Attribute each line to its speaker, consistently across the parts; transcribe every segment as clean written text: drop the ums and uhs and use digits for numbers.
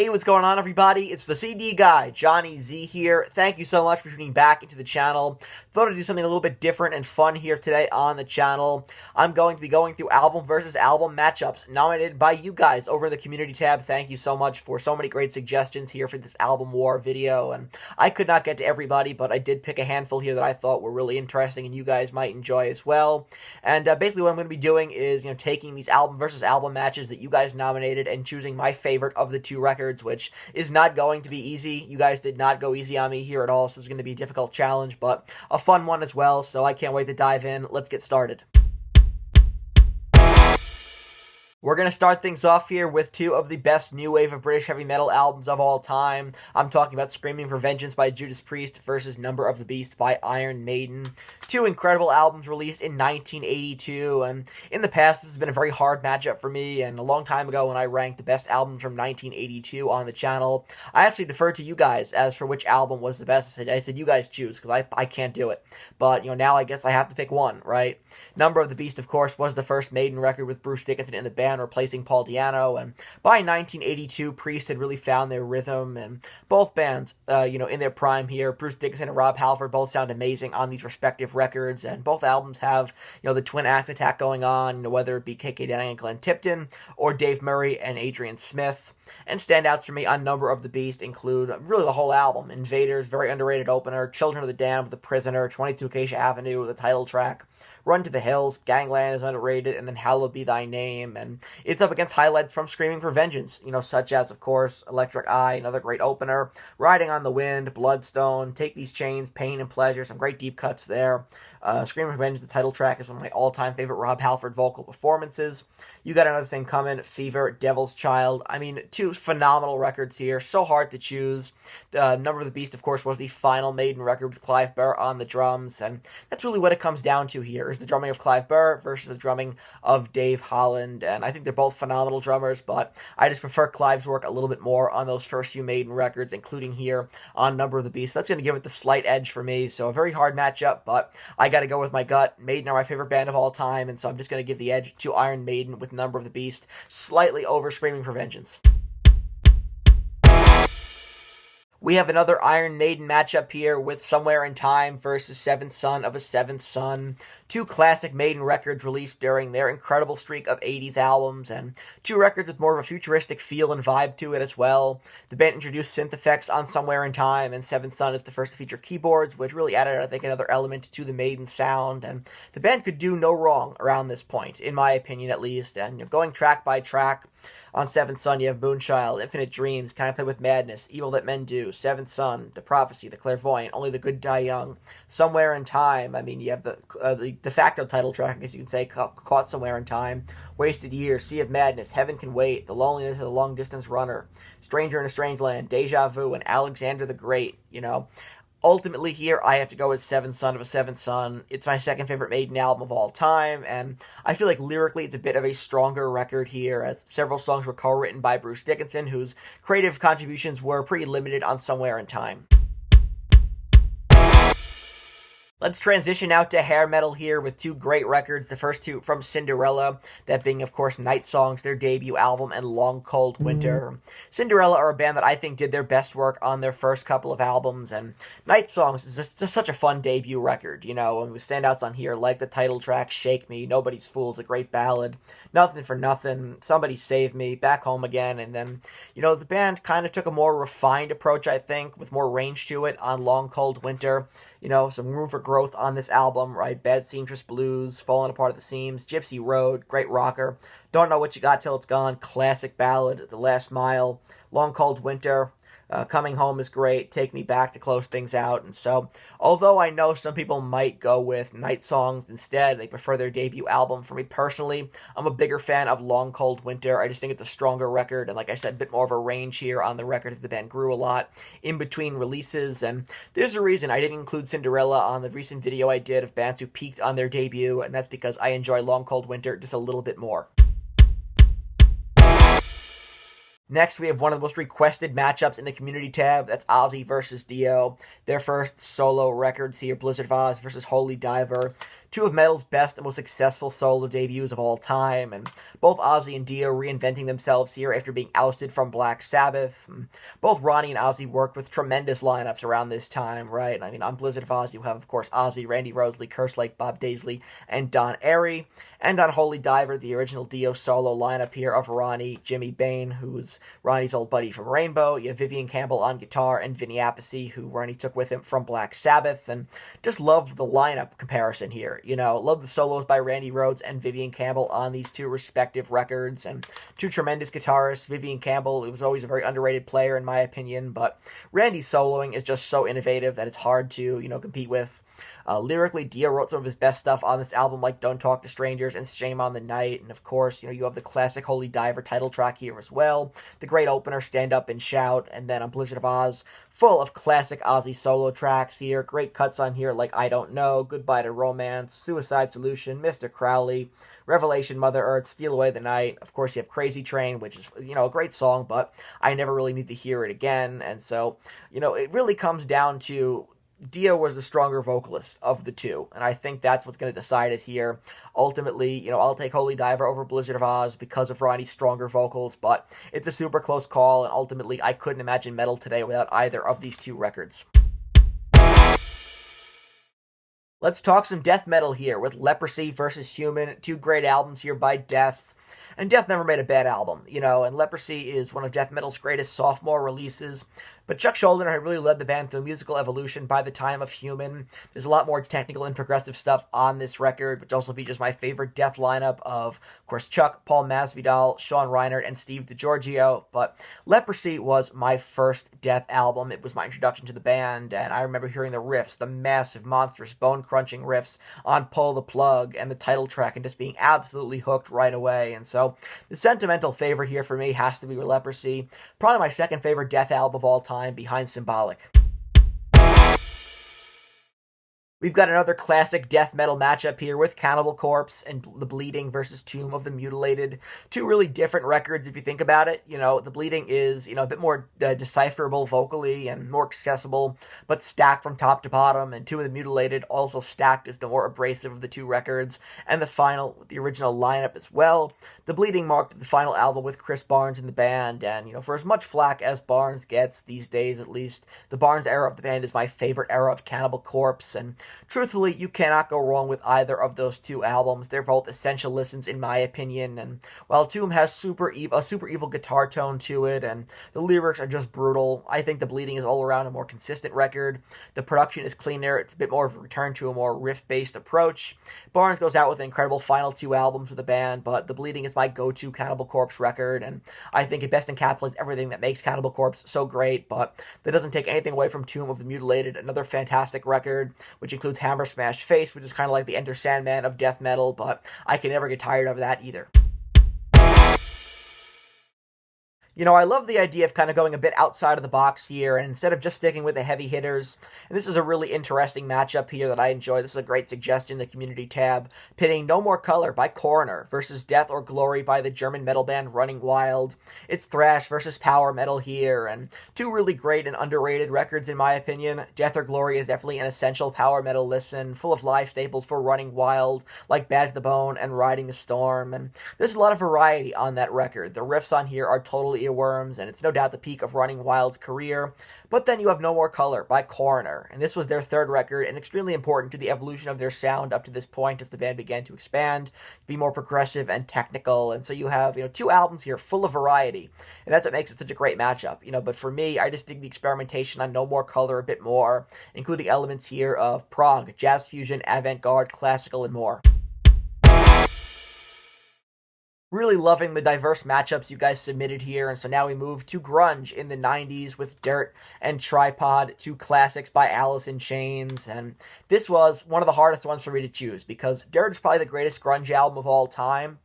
Speaker 1: Hey, what's going on, everybody? It's the CD guy, Johnny Z here. Thank you so much for tuning back into the channel. Thought I'd do something a little bit different and fun here today on the channel. I'm going to be going through album versus album matchups nominated by you guys over in the community tab. Thank you so much for so many great suggestions here for this album war video. And I could not get to everybody, but I did pick a handful here that I thought were really interesting and you guys might enjoy as well. And basically what I'm going to be doing is, taking these album versus album matches that you guys nominated and choosing my favorite of the two records, which is not going to be easy. You guys did not go easy on me here at all, so it's going to be a difficult challenge, but a fun one as well, so I can't wait to dive in. Let's get started. We're going to start things off here with two of the best new wave of British heavy metal albums of all time. I'm talking about Screaming for Vengeance by Judas Priest versus Number of the Beast by Iron Maiden. Two incredible albums released in 1982, and in the past this has been a very hard matchup for me, and a long time ago when I ranked the best albums from 1982 on the channel, I actually deferred to you guys as for which album was the best. I said you guys choose, because I can't do it. But, now I guess I have to pick one, right? Number of the Beast, of course, was the first Maiden record with Bruce Dickinson in the band, replacing Paul Di'Anno, and by 1982, Priest had really found their rhythm, and both bands, in their prime here, Bruce Dickinson and Rob Halford both sound amazing on these respective records, and both albums have, the twin axe attack going on, whether it be KK Downing and Glenn Tipton, or Dave Murray and Adrian Smith. And standouts for me on Number of the Beast include really the whole album. Invaders, very underrated opener, Children of the Damned, The Prisoner, 22 Acacia Avenue, the title track, Run to the Hills, Gangland is underrated, and then Hallowed Be Thy Name. And it's up against highlights from Screaming for Vengeance, such as, of course, Electric Eye, another great opener, Riding on the Wind, Bloodstone, Take These Chains, Pain and Pleasure, some great deep cuts there. Screaming for Vengeance, the title track, is one of my all-time favorite Rob Halford vocal performances. You Got Another Thing Coming, Fever, Devil's Child. I mean, two phenomenal records here, so hard to choose. Number of the Beast, of course, was the final Maiden record with Clive Burr on the drums, and that's really what it comes down to here, is the drumming of Clive Burr versus the drumming of Dave Holland, and I think they're both phenomenal drummers, but I just prefer Clive's work a little bit more on those first few Maiden records, including here on Number of the Beast. That's going to give it the slight edge for me, so a very hard matchup, but I got to go with my gut. Maiden are my favorite band of all time, and so I'm just going to give the edge to Iron Maiden with Number of the Beast, slightly over Screaming for Vengeance. We have another Iron Maiden matchup here with Somewhere in Time versus Seventh Son of a Seventh Son. Two classic Maiden records released during their incredible streak of 80s albums, and two records with more of a futuristic feel and vibe to it as well. The band introduced synth effects on Somewhere in Time, and Seventh Son is the first to feature keyboards, which really added, I think, another element to the Maiden sound, and the band could do no wrong around this point, in my opinion at least, and going track by track. On Seventh Son, you have Moonchild, Infinite Dreams, Can I Play With Madness, Evil That Men Do, Seventh Son, The Prophecy, The Clairvoyant, Only the Good Die Young, Somewhere in Time. I mean, you have the de facto title track, I guess you can say, Caught Somewhere in Time, Wasted Years, Sea of Madness, Heaven Can Wait, The Loneliness of the Long Distance Runner, Stranger in a Strange Land, Deja Vu, and Alexander the Great, Ultimately here, I have to go with Seventh Son of a Seventh Son. It's my second favorite Maiden album of all time, and I feel like lyrically it's a bit of a stronger record here, as several songs were co-written by Bruce Dickinson, whose creative contributions were pretty limited on Somewhere in Time. Let's transition out to hair metal here with two great records. The first two from Cinderella, that being, of course, Night Songs, their debut album, and Long Cold Winter. Cinderella are a band that I think did their best work on their first couple of albums, and Night Songs is just such a fun debut record, and with standouts on here like the title track, Shake Me, Nobody's Fool is a great ballad, Nothing for Nothing, Somebody Save Me, Back Home Again, and then, the band kind of took a more refined approach, I think, with more range to it on Long Cold Winter. Some room for growth on this album, right? Bad Seamstress Blues, Falling Apart at the Seams, Gypsy Road, great rocker, Don't Know What You Got Till It's Gone, classic ballad, The Last Mile, Long Cold Winter, Coming Home is great, Take Me Back to close things out. And so, although I know some people might go with Night Songs instead, they prefer their debut album. For me personally, I'm a bigger fan of Long Cold Winter. I just think it's a stronger record, and like I said, a bit more of a range here on the record. The band grew a lot in between releases, and there's a reason I didn't include Cinderella on the recent video I did of bands who peaked on their debut, and that's because I enjoy Long Cold Winter just a little bit more. Next, we have one of the most requested matchups in the community tab. That's Ozzy versus Dio. Their first solo records here, Blizzard of Oz versus Holy Diver. Two of metal's best and most successful solo debuts of all time, and both Ozzy and Dio reinventing themselves here after being ousted from Black Sabbath. Both Ronnie and Ozzy worked with tremendous lineups around this time, right? I mean, on Blizzard of Oz, you have, of course, Ozzy, Randy Roselie, Kerslake, Bob Daisley, and Don Airy. And on Holy Diver, the original Dio solo lineup here of Ronnie, Jimmy Bain, who was Ronnie's old buddy from Rainbow. You have Vivian Campbell on guitar, and Vinny Appice, who Ronnie took with him from Black Sabbath. And just love the lineup comparison here. You know, love the solos by Randy Rhoads and Vivian Campbell on these two respective records. And two tremendous guitarists. Vivian Campbell, who was always a very underrated player in my opinion, but Randy's soloing is just so innovative that it's hard to, compete with. Lyrically, Dio wrote some of his best stuff on this album, like Don't Talk to Strangers and Shame on the Night. And of course, you have the classic Holy Diver title track here as well. The great opener, Stand Up and Shout. And then on Blizzard of Oz, full of classic Ozzy solo tracks here. Great cuts on here like I Don't Know, Goodbye to Romance, Suicide Solution, Mr. Crowley, Revelation, Mother Earth, Steal Away the Night. Of course, you have Crazy Train, which is, a great song, but I never really need to hear it again. And so, it really comes down to Dio was the stronger vocalist of the two, and I think that's what's going to decide it here. Ultimately, I'll take Holy Diver over Blizzard of Oz because of Ronnie's stronger vocals, but it's a super close call, and ultimately I couldn't imagine metal today without either of these two records. Let's talk some death metal here with Leprosy versus Human, two great albums here by Death. And Death never made a bad album, and Leprosy is one of death metal's greatest sophomore releases. But Chuck Schuldiner had really led the band through musical evolution by the time of Human. There's a lot more technical and progressive stuff on this record, which also features my favorite Death lineup of course, Chuck, Paul Masvidal, Sean Reinert, and Steve DiGiorgio. But Leprosy was my first Death album. It was my introduction to the band, and I remember hearing the riffs, the massive, monstrous, bone-crunching riffs on Pull the Plug and the title track, and just being absolutely hooked right away. And so the sentimental favorite here for me has to be Leprosy. Probably my second favorite Death album of all time, behind Symbolic. We've got another classic death metal matchup here with Cannibal Corpse and The Bleeding versus Tomb of the Mutilated. Two really different records if you think about it. The Bleeding is, a bit more decipherable vocally and more accessible, but stacked from top to bottom. And Tomb of the Mutilated also stacked as the more abrasive of the two records. And the final, with the original lineup as well. The Bleeding marked the final album with Chris Barnes in the band. And, for as much flack as Barnes gets these days at least, the Barnes era of the band is my favorite era of Cannibal Corpse. And truthfully, you cannot go wrong with either of those two albums. They're both essential listens in my opinion, and while Tomb has a super evil guitar tone to it, and the lyrics are just brutal, I think The Bleeding is all around a more consistent record. The production is cleaner, it's a bit more of a return to a more riff-based approach. Barnes goes out with an incredible final two albums for the band, but The Bleeding is my go-to Cannibal Corpse record, and I think it best encapsulates everything that makes Cannibal Corpse so great, but that doesn't take anything away from Tomb of the Mutilated, another fantastic record, which includes Hammer Smash Face, which is kind of like the Enter Sandman of death metal, but I can never get tired of that either. I love the idea of kind of going a bit outside of the box here, and instead of just sticking with the heavy hitters, and this is a really interesting matchup here that I enjoy. This is a great suggestion in the community tab, pitting No More Color by Coroner versus Death or Glory by the German metal band Running Wild. It's thrash versus power metal here, and two really great and underrated records in my opinion. Death or Glory is definitely an essential power metal listen, full of live staples for Running Wild, like Bad to the Bone and Riding the Storm, and there's a lot of variety on that record. The riffs on here are totally earworms, and it's no doubt the peak of Running Wild's career. But then you have No More Color by Coroner, and this was their third record and extremely important to the evolution of their sound up to this point as the band began to expand, be more progressive and technical. And so you have, two albums here full of variety, and that's what makes it such a great matchup. But for me, I just dig the experimentation on No More Color a bit more, including elements here of prog, jazz fusion, avant-garde, classical, and more. Really loving the diverse matchups you guys submitted here, and so now we move to grunge in the 90s with Dirt and Tripod, two classics by Alice in Chains, and this was one of the hardest ones for me to choose, because Dirt is probably the greatest grunge album of all time,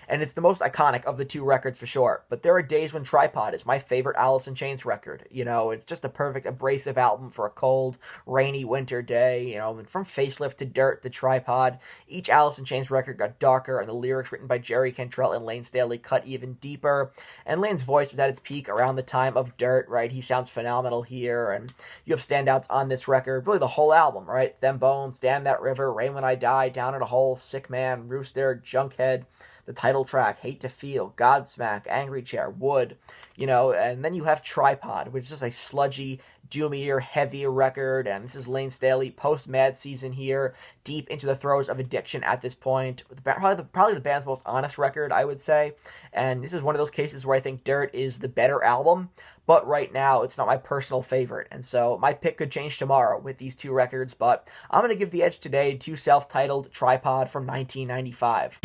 Speaker 1: and it's the most iconic of the two records for sure, but there are days when Tripod is my favorite Alice in Chains record. It's just a perfect abrasive album for a cold, rainy winter day, from Facelift to Dirt to Tripod, each Alice in Chains record got darker, and the lyrics written by Jerry Cantrell Cantrell and Lane Staley cut even deeper. And Lane's voice was at its peak around the time of Dirt, right? He sounds phenomenal here. And you have standouts on this record, really the whole album, right? Them Bones, Damn That River, Rain When I Die, Down in a Hole, Sick Man, Rooster, Junkhead, the title track, Hate to Feel, Godsmack, Angry Chair, Wood, and then you have Tripod, which is just a sludgy, doomier, heavier record, and this is Lane Staley post-Mad Season here, deep into the throes of addiction at this point. Probably the band's most honest record, I would say, and this is one of those cases where I think Dirt is the better album, but right now it's not my personal favorite, and so my pick could change tomorrow with these two records, but I'm going to give the edge today to self-titled Tripod from 1995.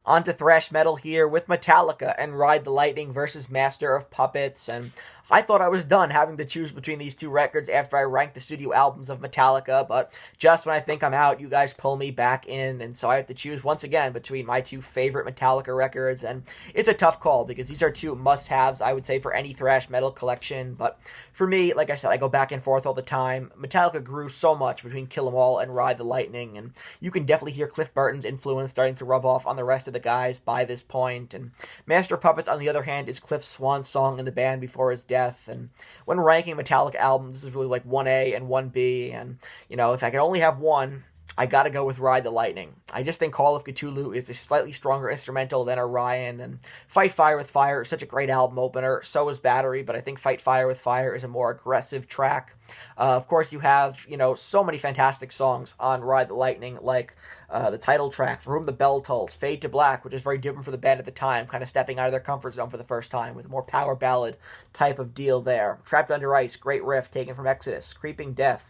Speaker 1: On to thrash metal here with Metallica and Ride the Lightning versus Master of Puppets, and I thought I was done having to choose between these two records after I ranked the studio albums of Metallica, but just when I think I'm out, you guys pull me back in, and so I have to choose once again between my two favorite Metallica records, and it's a tough call because these are two must-haves, I would say, for any thrash metal collection, but for me, like I said, I go back and forth all the time. Metallica grew so much between Kill 'Em All and Ride the Lightning, and you can definitely hear Cliff Burton's influence starting to rub off on the rest of the guys by this point, and Master of Puppets, on the other hand, is Cliff's swan song in the band before his death. And when ranking Metallica albums, this is really like 1A and 1B. And, if I could only have one, I gotta go with Ride the Lightning. I just think Call of Cthulhu is a slightly stronger instrumental than Orion, and Fight Fire with Fire is such a great album opener. So is Battery, but I think Fight Fire with Fire is a more aggressive track. Of course, you have, so many fantastic songs on Ride the Lightning, like the title track, For Whom the Bell Tolls, Fade to Black, which is very different for the band at the time, kind of stepping out of their comfort zone for the first time, with a more power ballad type of deal there. Trapped Under Ice, great riff taken from Exodus. Creeping Death,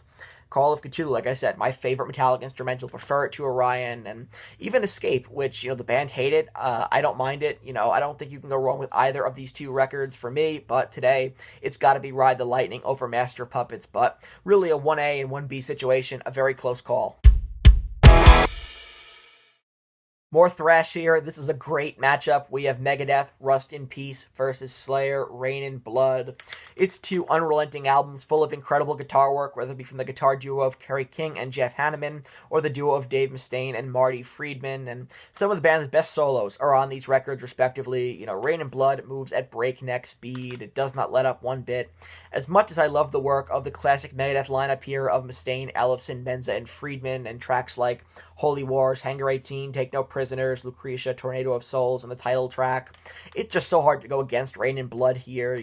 Speaker 1: Call of Cthulhu, like I said, my favorite Metallica instrumental, prefer it to Orion, and even Escape, which, the band hated, I don't mind it, I don't think you can go wrong with either of these two records for me, but today, it's gotta be Ride the Lightning over Master of Puppets, but really a 1A and 1B situation, a very close call. More thrash here. This is a great matchup. We have Megadeth, Rust in Peace versus Slayer, Rain in Blood. It's two unrelenting albums full of incredible guitar work, whether it be from the guitar duo of Kerry King and Jeff Hanneman, or the duo of Dave Mustaine and Marty Friedman. And some of the band's best solos are on these records, respectively. Rain in Blood moves at breakneck speed. It does not let up one bit. As much as I love the work of the classic Megadeth lineup here of Mustaine, Ellefson, Menza, and Friedman, and tracks like Holy Wars, Hangar 18, Take No Prisoners, Lucretia, Tornado of Souls, and the title track. It's just so hard to go against Rain in Blood here,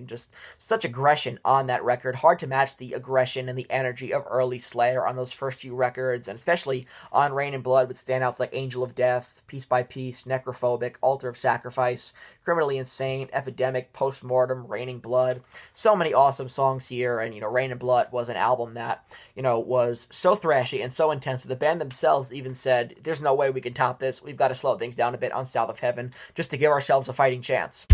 Speaker 1: just such aggression on that record. Hard to match the aggression and the energy of early Slayer on those first few records, and especially on Rain in Blood with standouts like Angel of Death, Piece by Piece, Necrophobic, Altar of Sacrifice, Criminally Insane, Epidemic, Postmortem, Raining Blood. So many awesome songs here, and, Rain in Blood was an album that, was so thrashy and so intense that the band themselves even said, there's no way we can top this. We've got to slow things down a bit on South of Heaven just to give ourselves a fighting chance.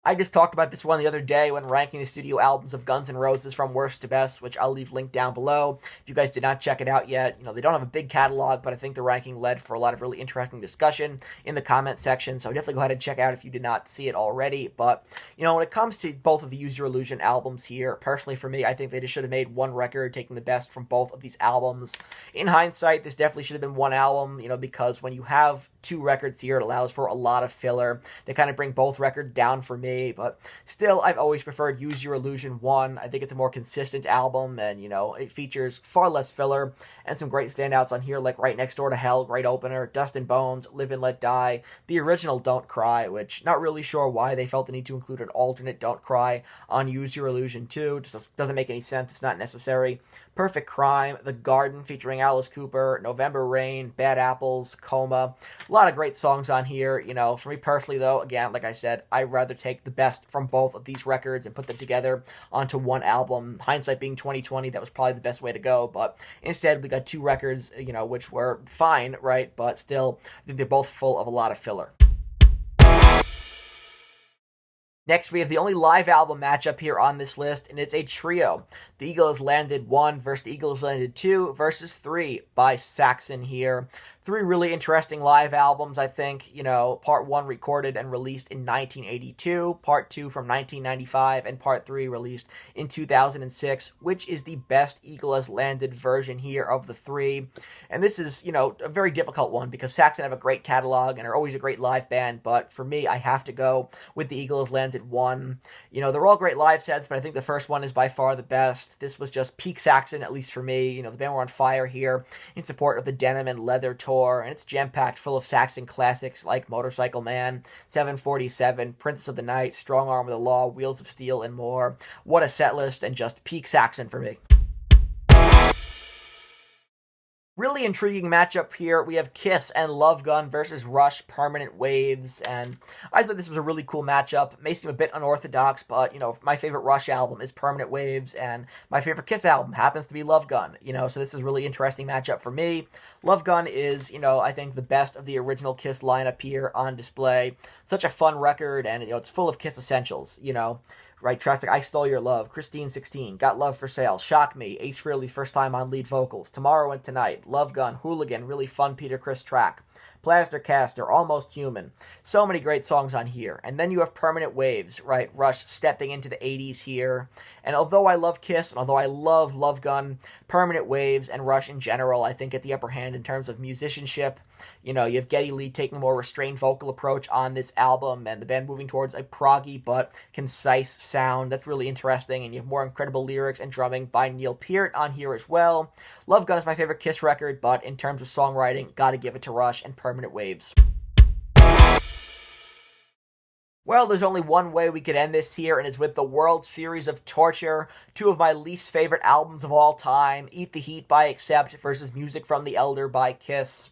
Speaker 1: I just talked about this one the other day when ranking the studio albums of Guns N' Roses from worst to best, which I'll leave linked down below. If you guys did not check it out yet, they don't have a big catalog, but I think the ranking led for a lot of really interesting discussion in the comment section, so definitely go ahead and check it out if you did not see it already. But, when it comes to both of the Use Your Illusion albums here, personally for me, I think they just should have made one record, taking the best from both of these albums. In hindsight, this definitely should have been one album, because when you have two records here, it allows for a lot of filler. They kind of bring both records down for me, but still, I've always preferred Use Your Illusion 1. I think it's a more consistent album, and, it features far less filler, and some great standouts on here, like Right Next Door to Hell, great opener, Dust and Bones, Live and Let Die, the original Don't Cry, which, not really sure why they felt the need to include an alternate Don't Cry on Use Your Illusion 2, just doesn't make any sense, it's not necessary. Perfect Crime, The Garden featuring Alice Cooper, November Rain, Bad Apples, Coma. A lot of great songs on here. For me personally, though, again, like I said, I'd rather take the best from both of these records and put them together onto one album. Hindsight being 2020, that was probably the best way to go, but instead we got two records, which were fine, right? But still, I think they're both full of a lot of filler. Next, we have the only live album matchup here on this list, and it's a trio. The Eagle Has Landed 1 versus The Eagle Has Landed 2 versus 3 by Saxon here. Three really interesting live albums, I think. You know, part 1 recorded and released in 1982, part 2 from 1995, and part 3 released in 2006, which is the best Eagle Has Landed version here of the three. And this is, you know, a very difficult one because Saxon have a great catalog and are always a great live band, but for me, I have to go with The Eagle Has Landed 1. You know, they're all great live sets, but I think the first one is by far the best. This was just peak Saxon, at least for me. You know, the band were on fire here in support of the Denim and Leather tour, and it's jam-packed full of Saxon classics like Motorcycle Man, 747, Princess of the Night, Strong Arm of the Law, Wheels of Steel, and more. What a set list, and just peak Saxon for me. Really intriguing matchup here. We have Kiss and Love Gun versus Rush, Permanent Waves, and I thought this was a really cool matchup. It may seem a bit unorthodox, but, you know, my favorite Rush album is Permanent Waves, and my favorite Kiss album happens to be Love Gun, you know, so this is a really interesting matchup for me. Love Gun is, you know, I think the best of the original Kiss lineup here on display. Such a fun record, and, you know, it's full of Kiss essentials, you know. Right, tracks like I Stole Your Love, Christine 16, Got Love for Sale, Shock Me, Ace Frehley first time on lead vocals, Tomorrow and Tonight, Love Gun, Hooligan, really fun Peter Criss track, Plaster Caster, Almost Human. So many great songs on here. And then you have Permanent Waves, right? Rush stepping into the 80s here. And although I love Kiss, and although I love Love Gun, Permanent Waves and Rush in general, I think, get the upper hand in terms of musicianship. You know, you have Geddy Lee taking a more restrained vocal approach on this album, and the band moving towards a proggy but concise sound. That's really interesting, and you have more incredible lyrics and drumming by Neil Peart on here as well. Love Gun is my favorite Kiss record, but in terms of songwriting, gotta give it to Rush and Permanent Waves. Well, there's only one way we could end this here, and it's with the World Series of Torture, two of my least favorite albums of all time, Eat the Heat by Accept versus Music from the Elder by Kiss.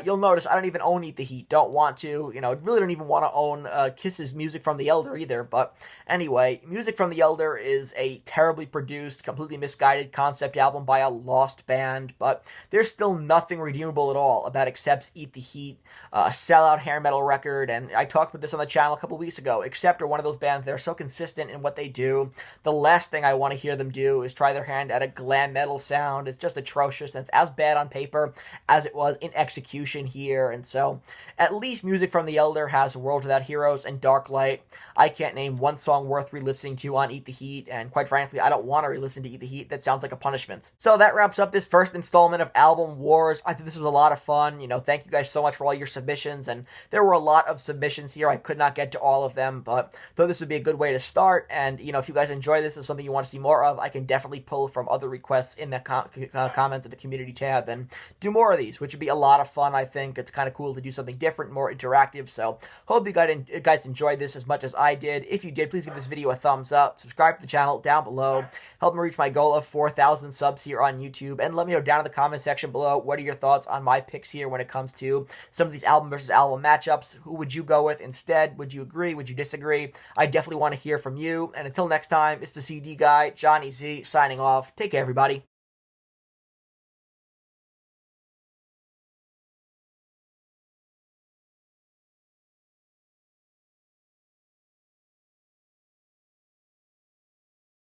Speaker 1: You'll notice I don't even own Eat the Heat, don't want to, you know, really don't even want to own Kiss's Music from the Elder either, but anyway, Music from the Elder is a terribly produced, completely misguided concept album by a lost band, but there's still nothing redeemable at all about Accept's Eat the Heat, a sellout hair metal record, and I talked about this on the channel a couple weeks ago. Accept are one of those bands that are so consistent in what they do. The last thing I want to hear them do is try their hand at a glam metal sound. It's just atrocious, and it's as bad on paper as it was in execution here, and so at least Music from the Elder has World Without Heroes and Dark Light. I can't name one song worth re-listening to on Eat the Heat, and quite frankly, I don't want to re-listen to Eat the Heat. That sounds like a punishment. So that wraps up this first installment of Album Wars. I think this was a lot of fun. You know, thank you guys so much for all your submissions, and there were a lot of submissions here. I could not get to all of them, but thought this would be a good way to start, and, you know, if you guys enjoy this, is something you want to see more of, I can definitely pull from other requests in the comments of the community tab and do more of these, which would be a lot of fun. I think it's kind of cool to do something different, more interactive, so hope you guys enjoyed this as much as I did. If you did, please give this video a thumbs up, subscribe to the channel down below, help me reach my goal of 4,000 subs here on YouTube, and let me know down in the comment section below what are your thoughts on my picks here when it comes to some of these album versus album matchups. Who would you go with instead? Would you agree? Would you disagree? I definitely want to hear from you, and until next time, it's the CD guy, Johnny Z, signing off. Take care, everybody.